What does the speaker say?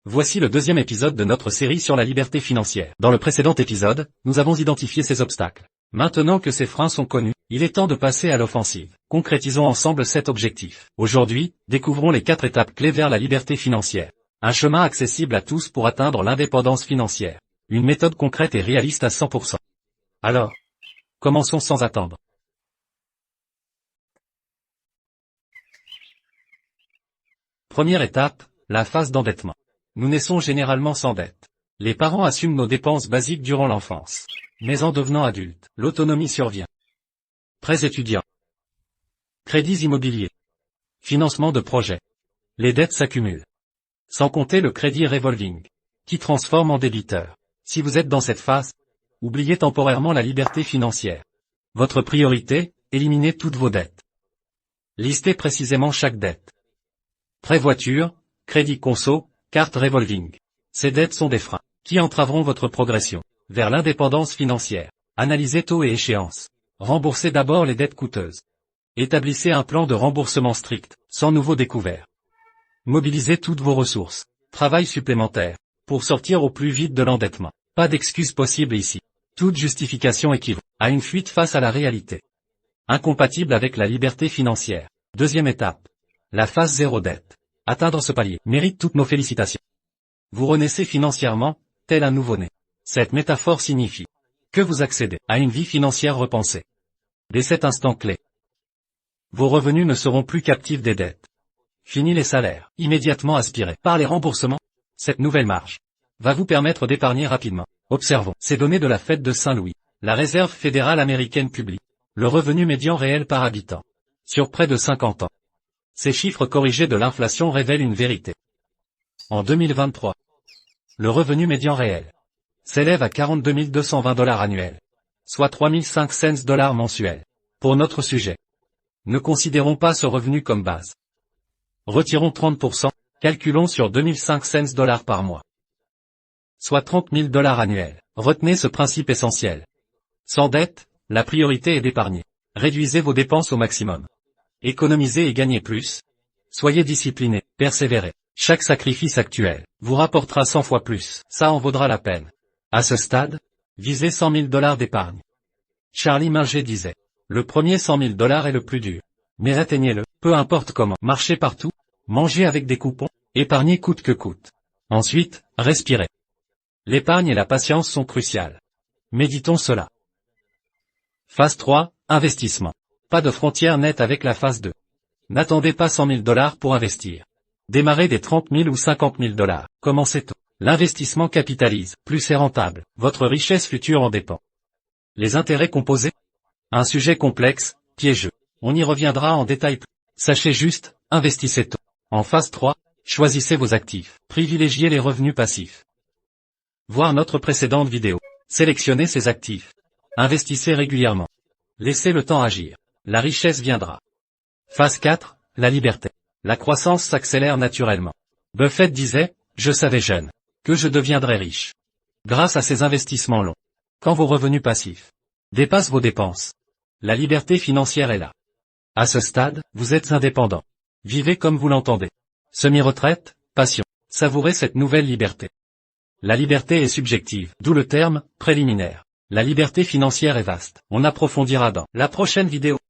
Voici le deuxième épisode de notre série sur la liberté financière. Dans le précédent épisode, nous avons identifié ces obstacles. Maintenant que ces freins sont connus, il est temps de passer à l'offensive. Concrétisons ensemble cet objectif. Aujourd'hui, découvrons les 4 étapes clés vers la liberté financière. Un chemin accessible à tous pour atteindre l'indépendance financière. Une méthode concrète et réaliste à 100%. Alors, commençons sans attendre. Première étape, la phase d'endettement. Nous naissons généralement sans dette. Les parents assument nos dépenses basiques durant l'enfance. Mais en devenant adultes, l'autonomie survient. Prêts étudiants. Crédits immobiliers. Financement de projets. Les dettes s'accumulent. Sans compter le crédit revolving, qui transforme en débiteur. Si vous êtes dans cette phase, oubliez temporairement la liberté financière. Votre priorité, éliminez toutes vos dettes. Listez précisément chaque dette. Prêt voiture, crédit conso, carte revolving. Ces dettes sont des freins qui entraveront votre progression vers l'indépendance financière. Analysez taux et échéances. Remboursez d'abord les dettes coûteuses. Établissez un plan de remboursement strict, sans nouveau découvert. Mobilisez toutes vos ressources. Travail supplémentaire, pour sortir au plus vite de l'endettement. Pas d'excuse possible ici. Toute justification équivaut à une fuite face à la réalité. Incompatible avec la liberté financière. Deuxième étape. La phase zéro dette. Atteindre ce palier mérite toutes nos félicitations. Vous renaissez financièrement, tel un nouveau-né. Cette métaphore signifie que vous accédez à une vie financière repensée. Dès cet instant clé, vos revenus ne seront plus captifs des dettes. Fini les salaires, immédiatement aspirés par les remboursements. Cette nouvelle marge va vous permettre d'épargner rapidement. Observons ces données de la fête de Saint-Louis. La Réserve fédérale américaine publie le revenu médian réel par habitant sur près de 50 ans. Ces chiffres corrigés de l'inflation révèlent une vérité. En 2023, le revenu médian réel s'élève à 42 220 $ annuels, soit 3005 $ mensuels. Pour notre sujet, ne considérons pas ce revenu comme base. Retirons 30%, calculons sur 2005 $ par mois, soit 30 000 $ annuels. Retenez ce principe essentiel. Sans dette, la priorité est d'épargner. Réduisez vos dépenses au maximum. Économisez et gagnez plus. Soyez disciplinés, persévérez. Chaque sacrifice actuel vous rapportera 100 fois plus. Ça en vaudra la peine. À ce stade, visez 100 000 $ d'épargne. Charlie Munger disait, le premier 100 000 $ est le plus dur. Mais atteignez-le, peu importe comment. Marchez partout, mangez avec des coupons, épargnez coûte que coûte. Ensuite, respirez. L'épargne et la patience sont cruciales. Méditons cela. Phase 3, investissement. Pas de frontière nette avec la phase 2. N'attendez pas 100 000 $ pour investir. Démarrez des 30 000 ou 50 000 $. Commencez tôt. L'investissement capitalise, plus c'est rentable. Votre richesse future en dépend. Les intérêts composés? Un sujet complexe, piégeux. On y reviendra en détail. Sachez juste, investissez tôt. En phase 3, choisissez vos actifs. Privilégiez les revenus passifs. Voir notre précédente vidéo. Sélectionnez ces actifs. Investissez régulièrement. Laissez le temps agir. La richesse viendra. Phase 4, la liberté. La croissance s'accélère naturellement. Buffett disait, je savais jeune que je deviendrais riche. Grâce à ces investissements longs. Quand vos revenus passifs dépassent vos dépenses, la liberté financière est là. À ce stade, vous êtes indépendant. Vivez comme vous l'entendez. Semi-retraite, passion. Savourez cette nouvelle liberté. La liberté est subjective, d'où le terme préliminaire. La liberté financière est vaste. On approfondira dans la prochaine vidéo.